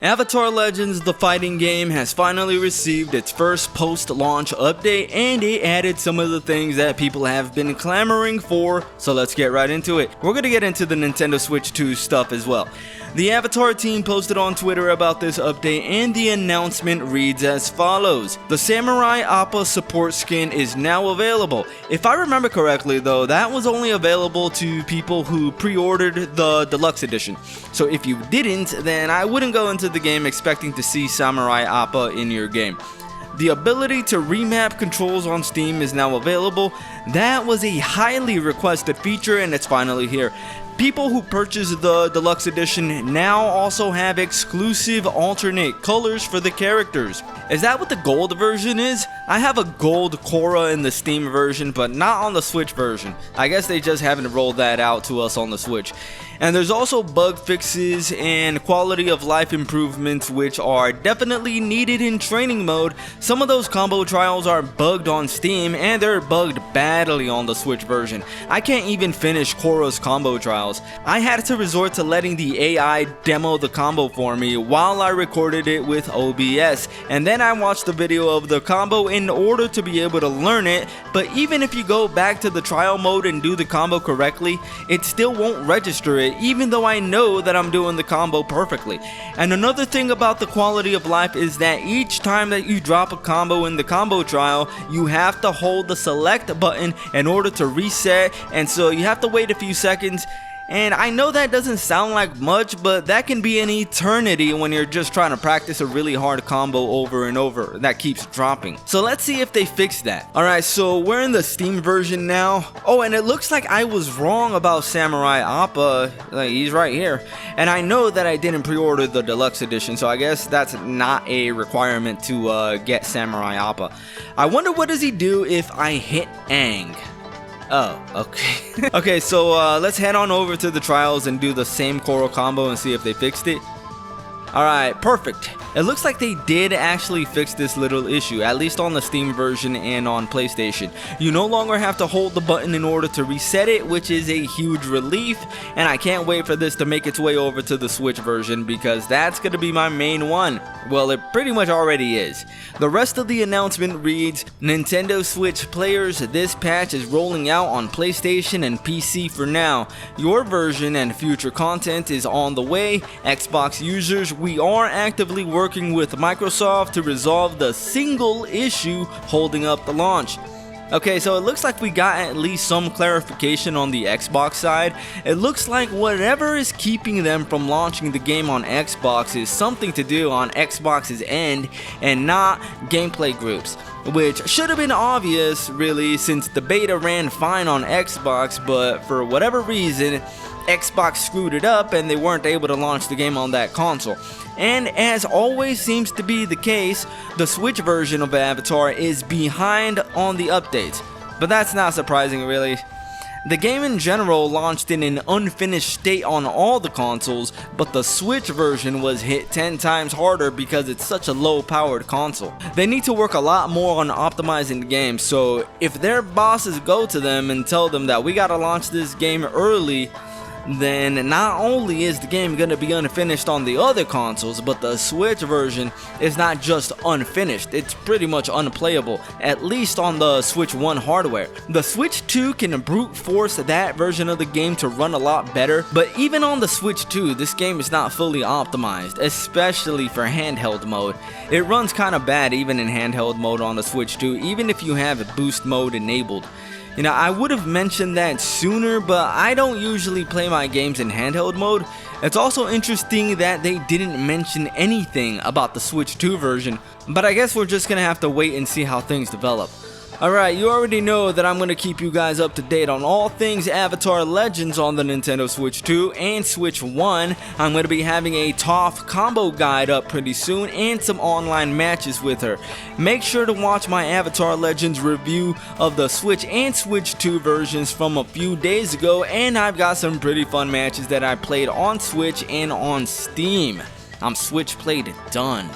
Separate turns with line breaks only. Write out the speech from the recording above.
Avatar Legends, the fighting game, has finally received its first post-launch update, and it added some of the things that people have been clamoring for, so let's get right into it. We're gonna get into the Nintendo Switch 2 stuff as well. The Avatar team posted on Twitter about this update, and the announcement reads as follows. The Samurai Appa support skin is now available. If I remember correctly though, that was only available to people who pre-ordered the deluxe edition. So if you didn't, then I wouldn't go into the game expecting to see Samurai Appa in your game. The ability to remap controls on Steam is now available. That was a highly requested feature, and it's finally here. People who purchase the deluxe edition now also have exclusive alternate colors for the characters. Is that what the gold version is? I have a gold Korra in the Steam version, but not on the Switch version. I guess they just haven't rolled that out to us on the Switch. And there's also bug fixes and quality of life improvements which are definitely needed in training mode. Some of those combo trials are bugged on Steam, and they're bugged badly on the Switch version. I can't even finish Korra's combo trials. I had to resort to letting the AI demo the combo for me while I recorded it with OBS, and then I watched the video of the combo in order to be able to learn it. But even if you go back to the trial mode and do the combo correctly, it still won't register it, even though I know that I'm doing the combo perfectly. And another thing about the quality of life is that each time that you drop a combo in the combo trial, you have to hold the select button in order to reset, and so you have to wait a few seconds. And I know that doesn't sound like much, but that can be an eternity when you're just trying to practice a really hard combo over and over that keeps dropping. So let's see if they fix that. Alright, so we're in the Steam version now. Oh, and it looks like I was wrong about Samurai Appa. Like, he's right here. And I know that I didn't pre-order the deluxe edition, so I guess that's not a requirement to get Samurai Appa. I wonder what does he do if I hit Aang. Oh, okay. Okay, so let's head on over to the trials and do the same Korra combo and see if they fixed it. Alright, perfect. It looks like they did actually fix this little issue, at least on the Steam version and on PlayStation. You no longer have to hold the button in order to reset it, which is a huge relief, and I can't wait for this to make its way over to the Switch version because that's going to be my main one. Well, it pretty much already is. The rest of the announcement reads, Nintendo Switch players, this patch is rolling out on PlayStation and PC for now. Your version and future content is on the way. Xbox users, we are actively working with Microsoft to resolve the single issue holding up the launch. Okay, so it looks like we got at least some clarification on the Xbox side. It looks like whatever is keeping them from launching the game on Xbox is something to do on Xbox's end and not gameplay groups, which should have been obvious really, since the beta ran fine on Xbox, but for whatever reason Xbox screwed it up and they weren't able to launch the game on that console. And as always seems to be the case, the Switch version of Avatar is behind on the updates. But that's not surprising really. The game in general launched in an unfinished state on all the consoles, but the Switch version was hit 10 times harder because it's such a low powered console. They need to work a lot more on optimizing the game, so if their bosses go to them and tell them that we gotta launch this game early, then not only is the game going to be unfinished on the other consoles, but the Switch version is not just unfinished, it's pretty much unplayable, at least on the Switch 1 hardware. The Switch 2 can brute force that version of the game to run a lot better, but even on the Switch 2, this game is not fully optimized, especially for handheld mode. It runs kind of bad even in handheld mode on the Switch 2, even if you have boost mode enabled. You know, I would have mentioned that sooner, but I don't usually play my games in handheld mode. It's also interesting that they didn't mention anything about the Switch 2 version, but I guess we're just gonna have to wait and see how things develop. Alright, you already know that I'm going to keep you guys up to date on all things Avatar Legends on the Nintendo Switch 2 and Switch 1. I'm going to be having a Toph combo guide up pretty soon and some online matches with her. Make sure to watch my Avatar Legends review of the Switch and Switch 2 versions from a few days ago, and I've got some pretty fun matches that I played on Switch and on Steam. I'm SwitchPlayed done.